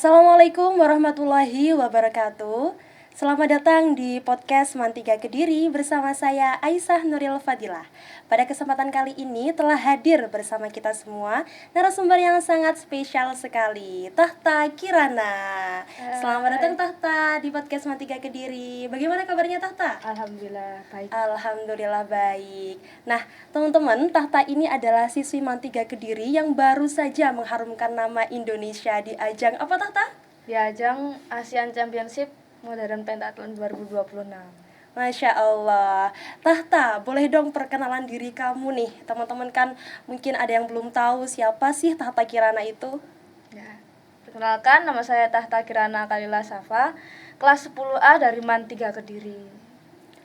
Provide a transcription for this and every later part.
Assalamualaikum warahmatullahi wabarakatuh. Selamat datang di podcast Mantiga Kediri bersama saya Aisyah Nuril Fadilah. Pada kesempatan kali ini telah hadir bersama kita semua narasumber yang sangat spesial sekali, Tahta Kirana. Selamat datang Tahta di podcast Mantiga Kediri. Bagaimana kabarnya Tahta? Alhamdulillah baik. Alhamdulillah baik. Nah, teman-teman, Tahta ini adalah siswi Mantiga Kediri yang baru saja mengharumkan nama Indonesia di ajang apa Tahta? Di ajang Asian Championship Modern Pentathlon 2026. Masya Allah. Tahta, boleh dong perkenalan diri kamu nih. Teman-teman kan mungkin ada yang belum tahu siapa sih Tahta Kirana itu. Ya. Perkenalkan, nama saya Tahta Kirana Kalila Safa, kelas 10A dari MAN 3 Kediri.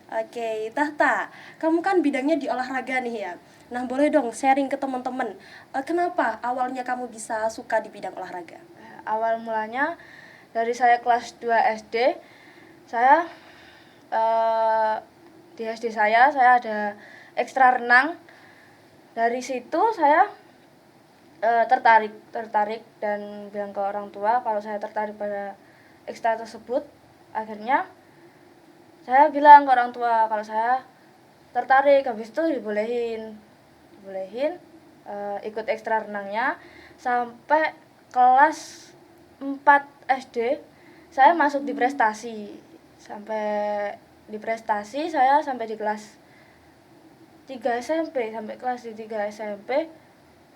Oke, Tahta, kamu kan bidangnya di olahraga nih ya. Nah, boleh dong sharing ke teman-teman. Kenapa awalnya kamu bisa suka di bidang olahraga? Awal mulanya dari saya kelas 2 SD, saya di SD saya ada ekstra renang. Dari situ saya tertarik dan bilang ke orang tua kalau saya tertarik pada ekstra tersebut. Akhirnya saya bilang ke orang tua kalau saya tertarik, habis itu dibolehin ikut ekstra renangnya sampai kelas 4 SD. Saya masuk di prestasi. Sampai di prestasi saya sampai di kelas 3 SMP, sampai kelas di 3 SMP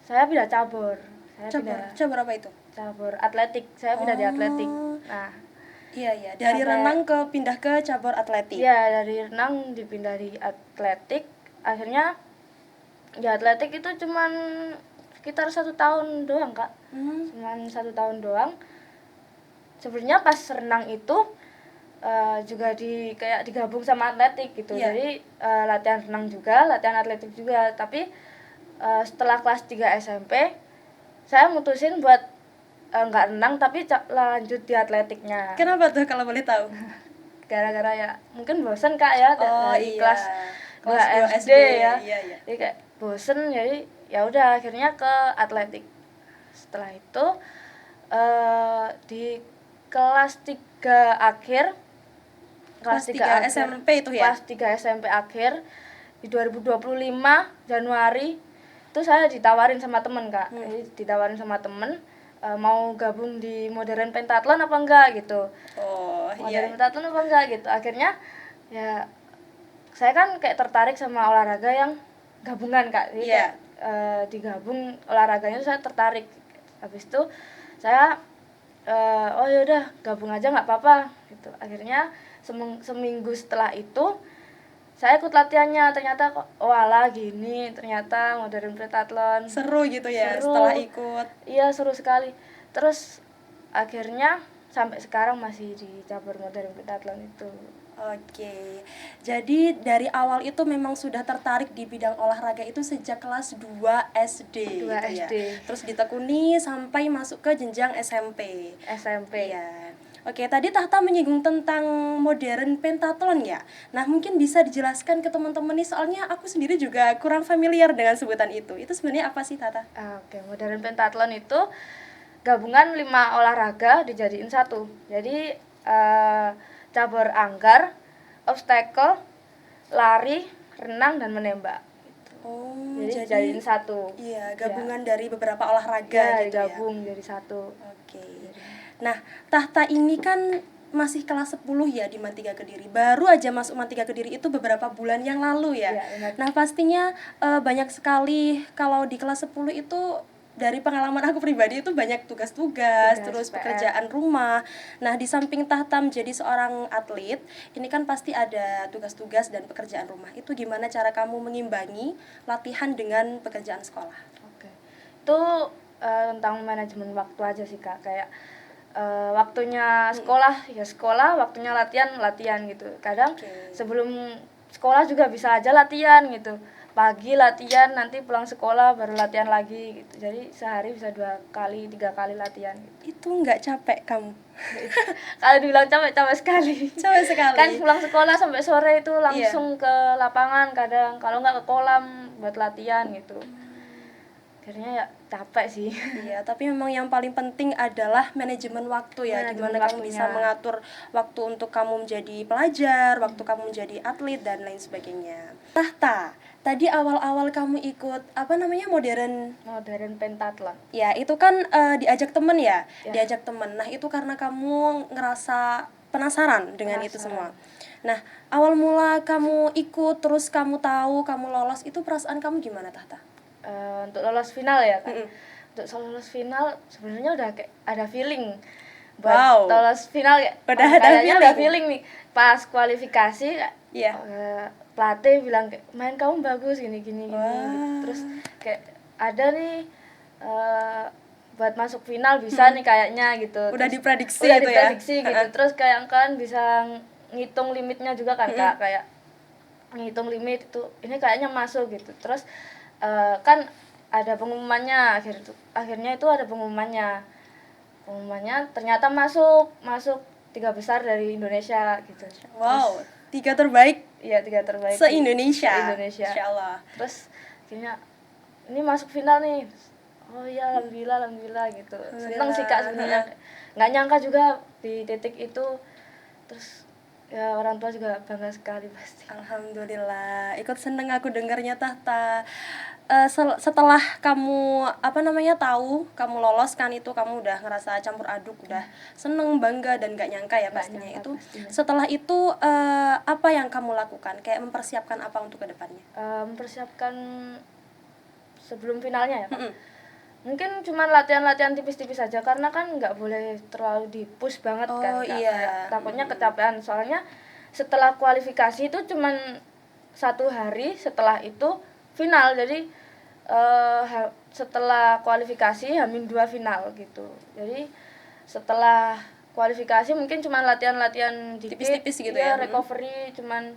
saya pindah cabur. Cabur apa itu? Cabur atletik. Saya pindah di atletik. Nah, iya, dari renang pindah ke cabur atletik. Iya, dari renang dipindah di atletik. Akhirnya di atletik itu cuman sekitar 1 tahun doang, Kak. Cuman 1 tahun doang. Sebenarnya pas renang itu juga kayak digabung sama atletik gitu. Yeah. Jadi latihan renang juga, latihan atletik juga. Tapi setelah kelas 3 SMP saya mutusin buat nggak renang tapi lanjut di atletiknya. Kenapa tuh kalau boleh tahu? Gara-gara ya mungkin bosen Kak ya dari kelas 2 SD ya. Iya. Jadi kayak bosen, jadi ya udah akhirnya ke atletik. Setelah itu di kelas 3 akhir, kelas 3 SMP itu ya? Kelas 3 SMP akhir di 2025 Januari itu saya ditawarin sama temen, Kak. Jadi ditawarin sama temen mau gabung di Modern Pentathlon apa enggak gitu. Modern Pentathlon apa enggak gitu. Akhirnya ya saya kan kayak tertarik sama olahraga yang gabungan, Kak. Jadi kayak digabung olahraganya itu saya tertarik. Habis itu saya oh yaudah gabung aja nggak apa-apa gitu. Akhirnya seminggu setelah itu saya ikut latihannya, ternyata kok walah gini, ternyata Modern Pentathlon seru gitu ya. Seru. Setelah ikut. Iya, seru sekali. Terus akhirnya sampai sekarang masih di cabur Modern Pentathlon itu. Oke, jadi dari awal itu memang sudah tertarik di bidang olahraga itu sejak kelas 2 SD 2 gitu SD. ya. Terus ditekuni sampai masuk ke jenjang SMP. Ya. Oke, tadi Tahta menyinggung tentang Modern Pentathlon ya. Nah, mungkin bisa dijelaskan ke teman-teman nih, soalnya aku sendiri juga kurang familiar dengan sebutan itu. Itu sebenarnya apa sih, Tahta? Oke, Modern Pentathlon itu gabungan 5 olahraga dijadiin satu. Jadi cabur anggar, obstacle, lari, renang, dan menembak. Jadi jadiin satu. Iya, gabungan dari beberapa olahraga gitu gabung jadi satu. Oke. Nah, Tahta ini kan masih kelas 10 ya di MAN 3 Kediri. Baru aja masuk MAN 3 Kediri itu beberapa bulan yang lalu ya. Nah, pastinya banyak sekali kalau di kelas 10 itu, dari pengalaman aku pribadi itu banyak tugas-tugas, terus PR. pekerjaan rumah. Nah, di samping Tahta menjadi seorang atlet, ini kan pasti ada tugas-tugas dan pekerjaan rumah. Itu gimana cara kamu mengimbangi latihan dengan pekerjaan sekolah? Oke. Itu tentang manajemen waktu aja sih, Kak. Kayak waktunya sekolah ya sekolah, waktunya latihan gitu. Kadang sebelum sekolah juga bisa aja latihan gitu. Pagi latihan, nanti pulang sekolah baru latihan lagi gitu. Jadi sehari bisa 2 kali 3 kali latihan gitu. Itu nggak capek kamu? Kalau dibilang capek sekali. Capek sekali. Kan pulang sekolah sampai sore itu langsung ke lapangan kadang, kalau nggak ke kolam buat latihan gitu. Akhirnya ya capek sih. Iya, tapi memang yang paling penting adalah manajemen waktu ya, Manajemen gimana kamu bisa waktunya. mengatur waktu untuk kamu menjadi pelajar, waktu kamu menjadi atlet dan lain sebagainya. Tahta, tadi awal-awal kamu ikut apa namanya modern, Modern pentathlon. ya itu kan diajak temen ya, Ya. diajak temen. Nah itu karena kamu ngerasa penasaran dengan itu semua. Nah awal mula kamu ikut terus kamu tahu kamu lolos itu perasaan kamu gimana Tahta? Untuk lolos final ya kan. Mm-mm. Untuk lolos final sebenarnya udah kayak ada feeling buat Wow. lolos final ya. Udah ada kayaknya udah feeling nih. Pas kualifikasi Iya. pelatih bilang kayak main kamu bagus gini gini gini. Wah. Terus kayak ada nih buat masuk final bisa nih kayaknya gitu. Udah Terus diprediksi udah itu ya? diprediksi gitu. Terus kayak kalian bisa ngitung limitnya juga kan Kak, kayak ngitung limit itu ini kayaknya masuk gitu. Terus kan ada pengumumannya akhirnya itu ada pengumumannya ternyata masuk 3 besar dari Indonesia gitu. Wow, 3 terbaik Iya 3 terbaik se-Indonesia. se-Indonesia. Insyaallah. Terus akhirnya ini masuk final nih. Oh iya alhamdulillah gitu. Seneng sih Kak sebenarnya. Nggak nyangka juga di titik itu. Terus ya orang tua juga bangga sekali pasti. Alhamdulillah, ikut seneng aku dengarnya Tahta. Setelah kamu apa namanya tahu kamu lolos kan itu kamu udah ngerasa campur aduk, udah seneng, bangga dan gak nyangka ya pastinya nyangka itu. pastinya. Setelah itu apa yang kamu lakukan? Kayak mempersiapkan apa untuk kedepannya? Mempersiapkan sebelum finalnya ya Kak. Mm-mm. Mungkin cuma latihan-latihan tipis-tipis saja karena kan nggak boleh terlalu di-push banget kan Kak. Iya. Kayak takutnya kecapean soalnya setelah kualifikasi itu cuman 1 hari setelah itu final, jadi setelah kualifikasi H-2 final gitu. Jadi setelah kualifikasi mungkin cuma latihan-latihan dikit, Tipis-tipis gitu ya. recovery cuman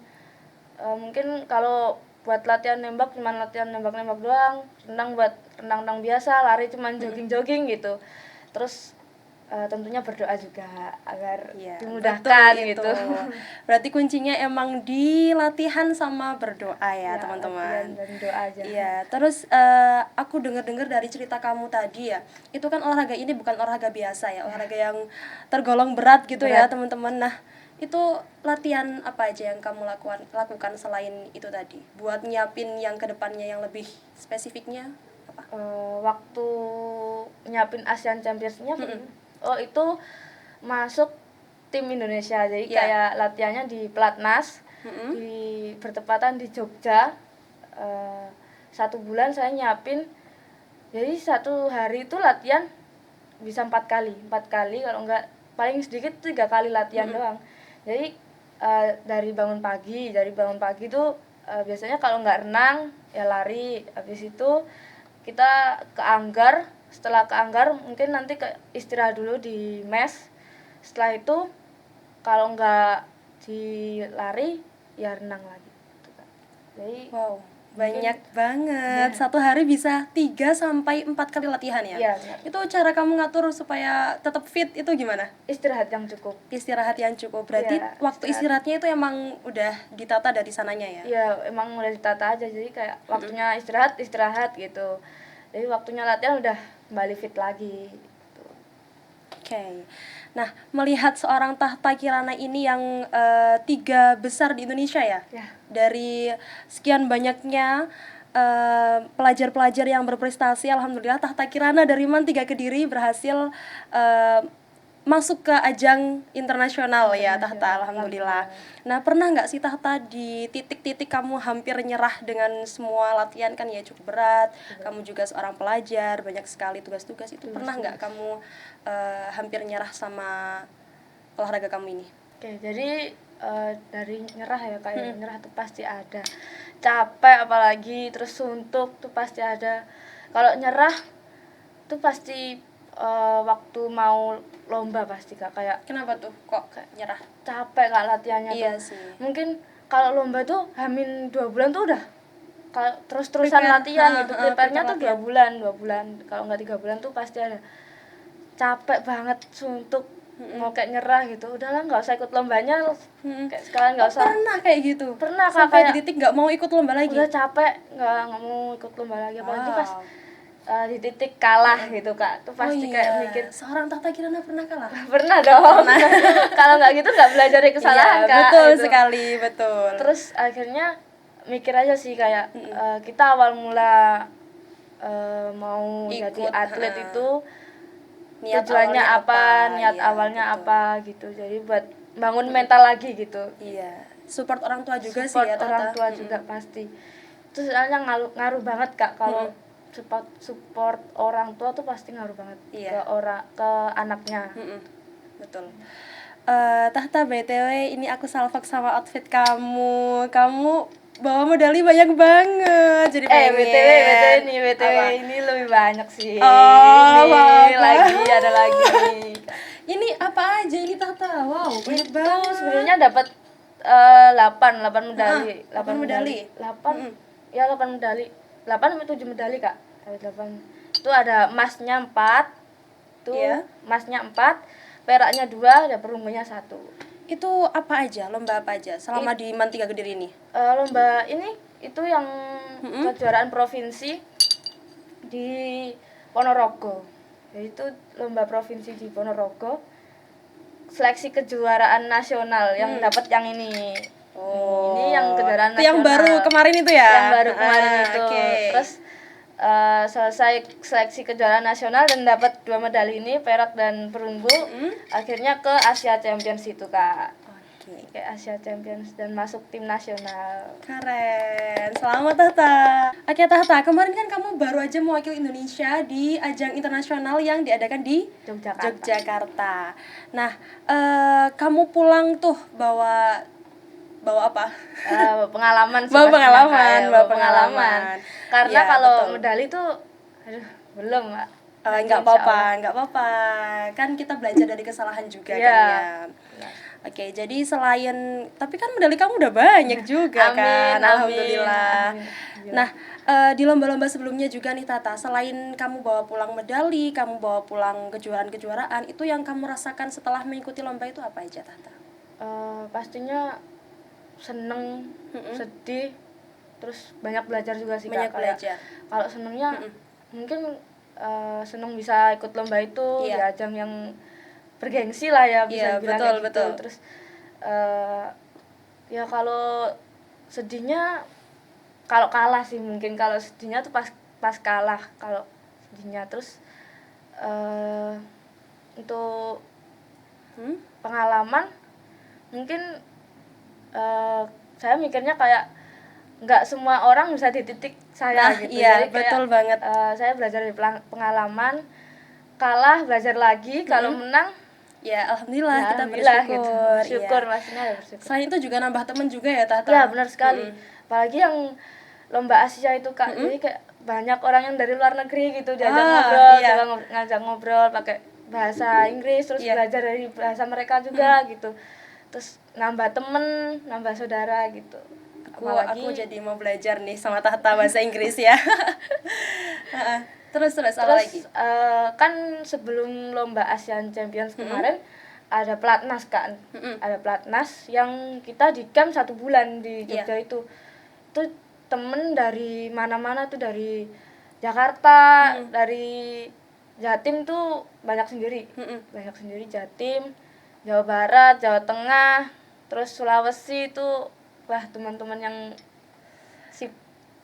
mungkin kalau buat latihan nembak cuma latihan nembak-nembak doang, renang biasa, lari cuma jogging-jogging gitu. Terus tentunya berdoa juga agar Iya, dimudahkan betul gitu. itu. Berarti kuncinya emang di latihan sama berdoa ya, teman-teman. Latihan dan doa aja. Iya, terus aku dengar-dengar dari cerita kamu tadi ya, itu kan olahraga ini bukan olahraga biasa ya, olahraga yang tergolong berat gitu ya, teman-teman. Nah, itu latihan apa aja yang kamu lakukan selain itu tadi? Buat nyiapin yang kedepannya yang lebih spesifiknya apa? Waktu nyiapin Asian Champions-nya itu masuk tim Indonesia. Jadi kayak latihannya di Pelatnas, di bertepatan di Jogja. 1 bulan saya nyiapin, jadi 1 hari itu latihan bisa 4 kali kalau enggak paling sedikit 3 kali latihan doang. Jadi dari bangun pagi tuh biasanya kalau enggak renang ya lari, habis itu kita ke Anggar. Setelah ke Anggar mungkin nanti istirahat dulu di mes. Setelah itu kalau enggak di lari ya renang lagi gitu, Kak. Jadi wow, banyak banget. 1 hari bisa 3-4 kali latihan ya? Iya, Itu cara kamu ngatur supaya tetap fit itu gimana? istirahat yang cukup. Istirahat yang cukup. Berarti Iya, waktu istirahatnya itu emang udah ditata dari sananya ya? Iya, emang udah ditata aja. Jadi kayak waktunya istirahat gitu. Jadi waktunya latihan udah kembali fit lagi gitu. Oke. Nah, melihat seorang Tahta Kirana ini yang 3 besar di Indonesia ya? Ya. Dari sekian banyaknya pelajar-pelajar yang berprestasi, alhamdulillah Tahta Kirana dari MAN 3 Kediri berhasil masuk ke ajang internasional ya Tahta, alhamdulillah. Nah, pernah nggak sih Tahta di titik-titik kamu hampir nyerah dengan semua latihan kan ya cukup berat, kamu juga seorang pelajar, banyak sekali tugas-tugas itu, pernah nggak kamu hampir nyerah sama olahraga kamu ini? Oke, jadi dari nyerah ya kayak nyerah tuh pasti ada. Capek apalagi terus suntuk tuh pasti ada. Kalau nyerah tuh pasti waktu mau lomba pasti Kak, kayak Kenapa tuh kok nyerah? capek Kak latihannya Iya tuh. sih. Mungkin kalau lomba tuh hamin 2 bulan tuh udah terus-terusan Prepare, latihan gitu. Prepare-nya tuh prepare 2 bulan. Kalau nggak 3 bulan tuh pasti ada. Capek banget, suntuk, mau kayak nyerah gitu. Udahlah nggak usah ikut lombanya. Kayak sekalian nggak usah. Pernah kayak gitu? Pernah Kak, Sampai kayak di titik nggak mau ikut lomba lagi? udah capek nggak mau ikut lomba lagi apalagi pas di titik kalah gitu kak, tuh pasti kayak mikir seorang Tahta Kirana pernah kalah. pernah dong. Kalau nggak gitu nggak belajar dari kesalahan Iya, kak. betul gitu. sekali, betul. Terus akhirnya mikir aja sih kayak kita awal mula mau Ikut, jadi atlet itu niat tujuannya awalnya apa, niat iya, awalnya betul. apa gitu. Jadi buat bangun mental lagi gitu. Iya, support orang tua juga Support sih ya orang Tahta. tua juga pasti. Itu soalnya ngaruh banget kak kalau support orang tua tuh pasti ngaruh banget Iya. ke anaknya. Betul. Tahta, BTW ini aku salvok sama outfit kamu. Kamu bawa medali banyak banget. Jadi pengen. BTW ini lebih banyak sih. Oh, Ini bagus. lagi ada lagi. Ini apa aja ini Tahta? Wow, banyak Itu banget. sebenarnya dapat 8 medali. 8 medali. 8 medali. 8 sampai 7 medali, Kak. Ada 8. Itu ada emasnya 4. Tuh, Iya. emasnya 4, peraknya 2, ada perunggunya 1. Itu apa aja? Lomba apa aja selama di Man 3 Kediri ini? Lomba ini itu yang kejuaraan provinsi di Ponorogo. Yaitu lomba provinsi di Ponorogo. Seleksi kejuaraan nasional yang dapat yang ini. Oh. Ini yang kejuaraan Itu nasional. yang baru kemarin itu ya? Yang baru kemarin itu. Okay. Terus selesai seleksi kejuaraan nasional dan dapat 2 medali ini, perak dan perunggu. Akhirnya ke Asia Champions itu, Kak. Ke Asia Champions dan masuk tim nasional. Keren, selamat Tahta. Oke Tahta, kemarin kan kamu baru aja mewakili Indonesia di ajang internasional yang diadakan di Yogyakarta. Nah, kamu pulang tuh bawa apa? Pengalaman. Bawa pengalaman. Karena Ya, kalau betul. medali tuh, belum, Kak. Nggak apa-apa. Kan kita belajar dari kesalahan juga kan ya. Oke, jadi tapi kan medali kamu udah banyak juga kan, alhamdulillah. Amin. Nah, di lomba-lomba sebelumnya juga nih Tata, selain kamu bawa pulang medali, kamu bawa pulang kejuaraan-kejuaraan, itu yang kamu rasakan setelah mengikuti lomba itu apa aja Tata? Pastinya seneng, sedih, terus banyak belajar juga sih Banyak Kak. belajar. Kalau senengnya mungkin seneng bisa ikut lomba itu di ajang yang bergengsi lah ya, bisa bilang kayak gitu. Terus ya kalau sedihnya kalau kalah sih, mungkin kalau sedihnya tuh pas kalah, kalau sedihnya. Terus untuk pengalaman mungkin saya mikirnya kayak nggak semua orang bisa di titik saya gitu. Iya, jadi betul kayak, banget. saya belajar dari pengalaman, kalah belajar lagi, kalau menang ya alhamdulillah, kita alhamdulillah bersyukur. gitu. Bersyukur pastinya ada bersyukur. Selain itu juga nambah teman juga ya Tata. Ya benar sekali. Apalagi yang lomba Asia itu Kak, jadi kayak banyak orang yang dari luar negeri gitu diajak ngobrol, ngajak ngobrol pakai bahasa Inggris, terus belajar dari bahasa mereka juga gitu. Terus nambah temen, nambah saudara gitu. Aku jadi mau belajar nih sama Tahta bahasa Inggris ya. Terus apa lagi? Kan sebelum lomba Asian Champions kemarin ada pelatnas kan. Ada pelatnas yang kita di camp 1 bulan di Jogja itu. Itu temen dari mana-mana tuh, dari Jakarta, dari Jatim tuh banyak sendiri. Banyak sendiri Jatim, Jawa Barat, Jawa Tengah, terus Sulawesi itu wah teman-teman yang sip.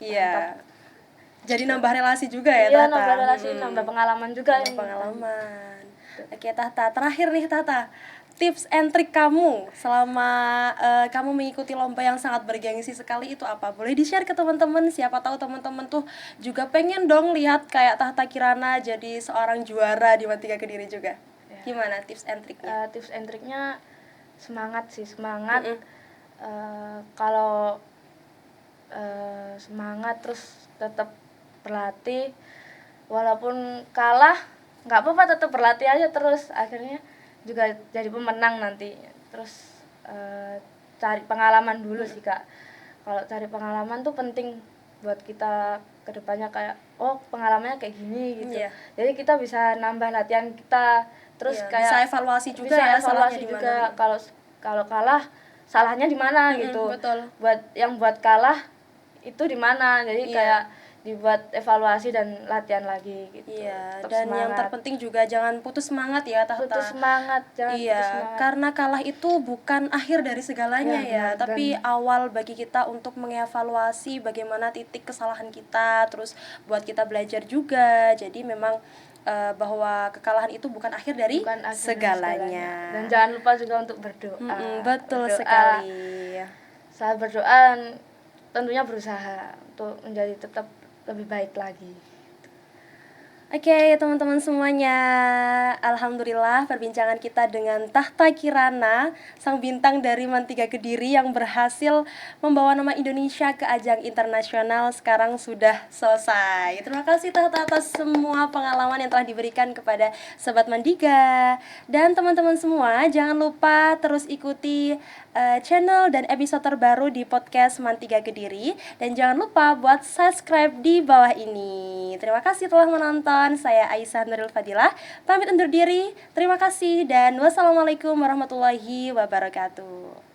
Iya. Jadi nambah relasi juga ya Iya, Tata. nambah relasi, nambah pengalaman juga. Pengalaman. Oke Tahta, terakhir nih Tata, tips and trik kamu selama kamu mengikuti lomba yang sangat bergengsi sekali itu apa? Boleh di-share ke teman-teman, siapa tahu teman-teman tuh juga pengen dong lihat kayak Tahta Kirana jadi seorang juara di Man 3 Kediri juga. Gimana tips and triknya? Tips and triknya semangat sih, semangat. Kalau semangat terus tetap berlatih, walaupun kalah nggak apa-apa, tetap berlatih aja terus, akhirnya juga jadi pemenang nanti. Terus cari pengalaman dulu sih Kak. Kalau cari pengalaman tuh penting buat kita kedepannya, kayak pengalamannya kayak gini gitu. Jadi kita bisa nambah latihan kita, terus kayak bisa evaluasi juga bisa ya, evaluasi juga. Kalau kalah salahnya di mana gitu. Betul. Buat kalah itu di mana. Jadi kayak dibuat evaluasi dan latihan lagi gitu. Iya, Tetap dan yang semangat. terpenting juga jangan putus semangat ya, Tahta. Putus semangat, jangan Iya, putus semangat. karena kalah itu bukan akhir dari segalanya Ya, ya, benar. tapi Dan awal bagi kita untuk mengevaluasi bagaimana titik kesalahan kita, terus buat kita belajar juga. Jadi memang bahwa kekalahan itu bukan akhir dari bukan akhir dari segalanya. Dan jangan lupa juga untuk berdoa. Betul Berdoa. sekali. Saat berdoa tentunya berusaha untuk menjadi tetap lebih baik lagi. Oke, teman-teman semuanya, alhamdulillah perbincangan kita dengan Tahta Kirana, sang bintang dari Mantiga Kediri yang berhasil membawa nama Indonesia ke ajang internasional sekarang sudah selesai. Terima kasih Tahta atas semua pengalaman yang telah diberikan kepada Sobat Mandiga. Dan teman-teman semua, jangan lupa terus ikuti channel dan episode terbaru di podcast Mantiga Kediri. Dan jangan lupa buat subscribe di bawah ini. Terima kasih telah menonton. Saya Aisyah Nuril Fadilah, pamit undur diri. Terima kasih dan wassalamualaikum warahmatullahi wabarakatuh.